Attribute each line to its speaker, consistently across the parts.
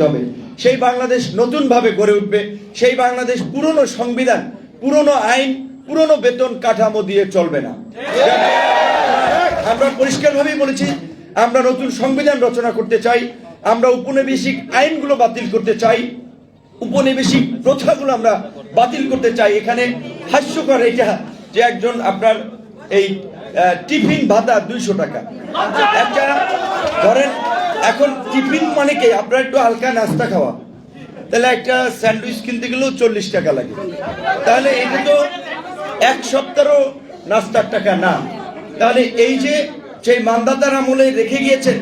Speaker 1: হবে, সেই বাংলাদেশ নতুন ভাবে গড়ে উঠবে, সেই বাংলাদেশ পুরনো সংবিধান, পুরনো আইন, পুরনো বেতন কাঠামো দিয়ে চলবে না। আমরা পরিষ্কারভাবেই বলেছি, আমরা নতুন সংবিধান রচনা করতে চাই, আমরা উপনিবেশিক আইনগুলো বাতিল করতে চাই, উপনিবেশিক প্রথাগুলো আমরা বাতিল করতে চাই। এখানে হাস্যকর এটা যে একজন আপনার এই টিফিন ভাতা 200 টাকা, একটা ধরেন এখন টিফিন মানে কি আপনার একটু হালকা নাস্তা খাওয়া, তাহলে একটা স্যান্ডউইচ কিনতে গেলেও 40 টাকা লাগে, তাহলে এটা তো এক সপ্তাহও নাস্তার টাকা না। তাহলে এই যে সেই মানদাতার আমলে রেখে গিয়েছেন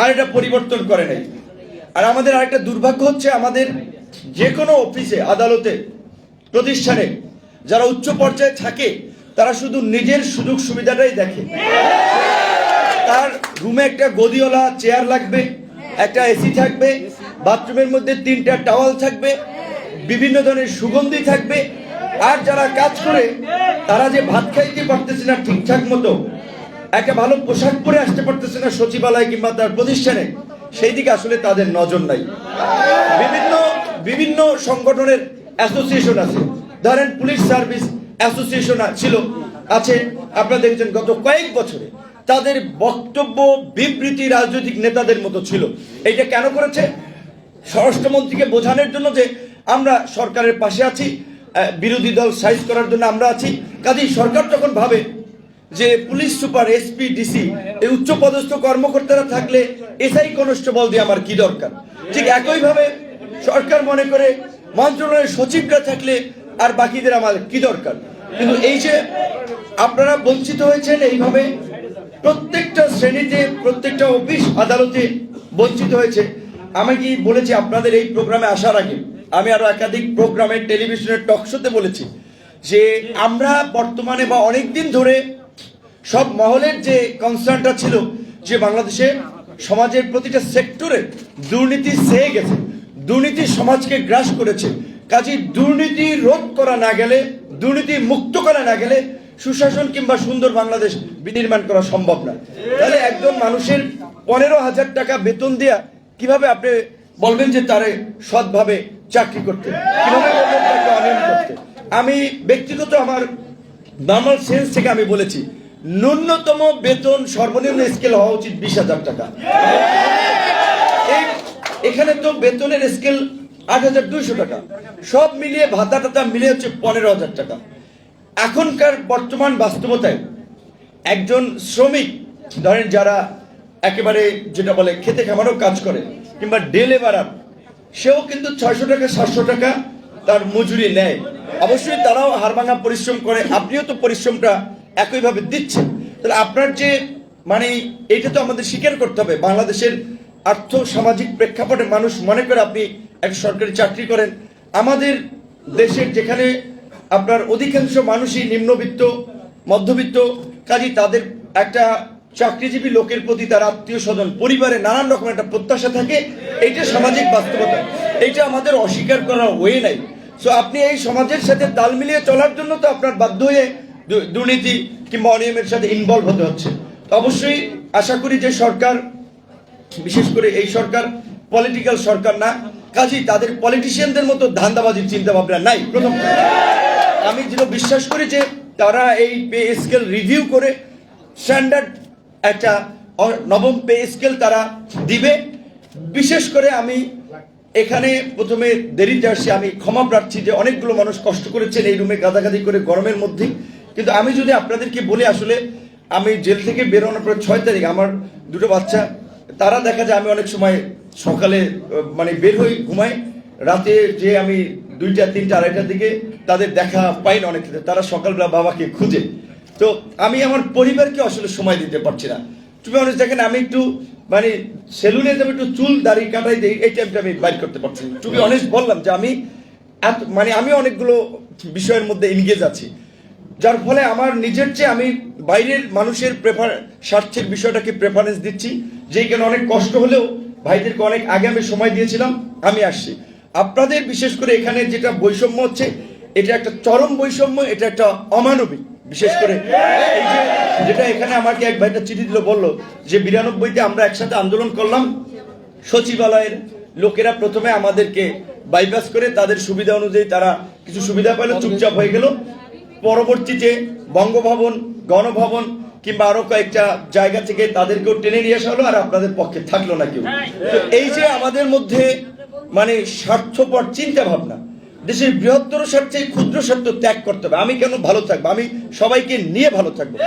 Speaker 1: আর এটা পরিবর্তন করে নাই। আর আমাদের আরেকটা দুর্ভাগ্য হচ্ছে, আমাদের যে কোনো অফিসে, আদালতে, প্রতিষ্ঠানে যারা উচ্চ পর্যায়ে থাকে তারা শুধু নিজের সুযোগ সুবিধাটাই দেখে। তার রুমে একটা গদিওয়ালা চেয়ার লাগবে, একটা এসি থাকবে, বাথরুমের মধ্যে 3টা টাওয়াল থাকবে, বিভিন্ন ধরনের সুগন্ধি থাকবে। আর যারা কাজ করে তারা যে ভাত খাইতে পারতেছে না ঠিকঠাক মতো, একটা ভালো পোশাক পরে আসতে পারতেছে না সচিবালয় কিংবা তার প্রতিষ্ঠানে, সেই দিকে আসলে তাদের নজর নাই। বিভিন্ন সংগঠনের অ্যাসোসিয়েশন আছে, ধরেন পুলিশ সার্ভিস অ্যাসোসিয়েশন আছে, আপনারা দেখেছেন গত কয়েক বছরে তাদের বক্তব্য বিবৃতি রাজনৈতিক নেতাদের মতো ছিল। এইটা কেন করেছে? স্বরাষ্ট্রমন্ত্রীকে বোঝানোর জন্য যে আমরা সরকারের পাশে আছি, বিরোধী দল সাইজ করার জন্য আমরা আছি। কাজেই সরকার যখন ভাবে যে পুলিশ সুপার, এসপি, ডিসি এই উচ্চপদস্থ কর্মকর্তারা থাকলে এসআই কনস্টেবল দিয়ে আমার কি দরকার, ঠিক একইভাবে সরকার মনে করে মন্ত্রণালয়ের সচিবরা থাকলে আর বাকিদের আমার কি দরকার। কিন্তু এই যে আপনারা বঞ্চিত হয়েছেন, এইভাবে প্রত্যেকটা শ্রেণীতে, প্রত্যেকটা অফিস আদালতে বঞ্চিত হয়েছে। আমি কি বলেছি আপনাদের এই প্রোগ্রামে আসার আগে, আমি আরো একাধিক প্রোগ্রামে, টেলিভিশনের টকশোতে বলেছি যে আমরা বর্তমানে বা অনেকদিন ধরে সব মহলের যে কনসার্নটা ছিল যে বাংলাদেশে সমাজের প্রতিটা সেক্টরে দুর্নীতি ছেয়ে গেছে, দুর্নীতি সমাজকে গ্রাস করেছে। কাজেই দুর্নীতি রোধ করা না গেলে, দুর্নীতি মুক্ত করা না গেলে সুশাসন কিংবা সুন্দর বাংলাদেশ বিনির্মাণ করা সম্ভব না। তাহলে একজন মানুষের 15,000 টাকা বেতন দেয়া কিভাবে আপনি বলবেন যে তারে সৎভাবে চাকরি করতে, কিভাবে বলবেন তাকে অনিয়ম করতে? আমি ব্যক্তিগত আমার নর্মাল সেন্স থেকে আমি বলেছি, ন্যূনতম বেতন সর্বনিম্ন স্কেল হওয়া উচিত 20,000 টাকা। এখানে তো বেতনের স্কেল 8,200 টাকা, সব মিলিয়ে ভাতা টাতা মিলিয়ে হচ্ছে 15,000 টাকা। এখনকার বর্তমান বাস্তবতায় একজন শ্রমিক, ধরেন যারা একেবারে যেটা বলে খেতে খামারও কাজ করে কিংবা ডে লেবারার, সেও কিন্তু 600 টাকা 700 টাকা তার মজুরি নেয়। অবশ্যই তারাও হাড়ভাঙা পরিশ্রম করে, আপনিও তো পরিশ্রমটা একইভাবে দিচ্ছেন। তাহলে আপনার যে মানে এইটা তো আমাদের স্বীকার করতে হবে, বাংলাদেশের আর্থ সামাজিক প্রেক্ষাপটে মানুষ মনে করে আপনি একটা সরকারি চাকরি করেন। আমাদের দেশের যেখানে আপনার অধিকাংশ মানুষই নিম্নবিত্ত, মধ্যবিত্ত, কাজেই তাদের একটা চাকরিজীবী লোকের প্রতি তার আত্মীয় স্বজন, পরিবারে নানান রকম একটা প্রত্যাশা থাকে। এইটা সামাজিক বাস্তবতা, এইটা আমাদের অস্বীকার করার ওয়ে নাই। সো আপনি এই সমাজের সাথে তাল মিলিয়ে চলার জন্য তো আপনার বাধ্য হয়ে দুর্নীতি কিংবা অনিয়মের সাথে ইনভলভ হতে হচ্ছে। তো অবশ্যই আশা করি যে সরকার, বিশেষ করে এই সরকার পলিটিক্যাল সরকার না, কাজেই তাদের পলিটিশিয়ানদের মতো ধান্দাবাজির চিন্তা ভাবনা নাই। প্রথম আমি যেটা বিশ্বাস করি যে তারা এই পে স্কেল রিভিউ করে স্ট্যান্ডার্ড একটা নবম পে স্কেল তারা দিবে। বিশেষ করে আমি এখানে প্রথমে দেরিতে আসছি, আমি ক্ষমা প্রার্থী যে অনেকগুলো মানুষ কষ্ট করেছেন এই রুমে গাদাগাদি করে গরমের মধ্যে। কিন্তু আমি যদি আপনাদেরকে বলি, আসলে আমি জেল থেকে বেরোনোর পর 6 তারিখ আমার 2টো বাচ্চা, তারা দেখা যায় আমি অনেক সময় সকালে মানে বের হই, ঘুমাই, রাতে যে আমি 2টা 3টা 2:30টার দিকে তাদের দেখা পাই না অনেক ক্ষেত্রে, তারা সকালবেলা বাবাকে খুঁজে। তো আমি আমার পরিবারকে আসলে সময় দিতে পারছি না। তুমি অনেক দেখেন আমি একটু মানে সেলুনে যাবো, একটু চুল দাড়ি কাটাই দিই, এই টাইমটা আমি বাইর করতে পারছি না। তুমি অনেক বললাম যে আমি মানে আমি অনেকগুলো বিষয়ের মধ্যে এনগেজ আছি, যার ফলে আমার নিজের চেয়ে আমি বাইরের মানুষের স্বার্থের বিষয়টাকে প্রেফারেন্স দিচ্ছি। যেই কেন অনেক কষ্ট হলেও ভাইদেরকে অনেক আগে আমি সময় দিয়েছিলাম, আমি আসছি। আপনাদের বিশেষ করে এখানে যেটা বৈষম্য হচ্ছে, এটা একটা চরম বৈষম্য, এটা একটা অমানবিক। বিশেষ করে এই যে যেটা এখানে আমাকে এক ভাইটা চিঠি দিল, বলল যে 92-তে আমরা একসাথে আন্দোলন করলাম, সচিবালয়ের লোকেরা প্রথমে আমাদেরকে বাইপাস করে তাদের সুবিধা অনুযায়ী তারা কিছু সুবিধা পেল, চুপচাপ হয়ে গেল। পরবর্তীতে বঙ্গভবন, গণভবন কিংবা আরো কয়েকটা জায়গা থেকে তাদেরকেও টেনে নিয়ে আসা হলো, আর আপনাদের পক্ষে থাকলো না কেউ। তো এই যে আমাদের মধ্যে মানে স্বার্থপর চিন্তা ভাবনা, দেশের বৃহত্তর স্বার্থে ক্ষুদ্র স্বার্থ ত্যাগ করতে হবে। আমি কেন ভালো থাকবো, আমি সবাইকে নিয়ে ভালো থাকবো।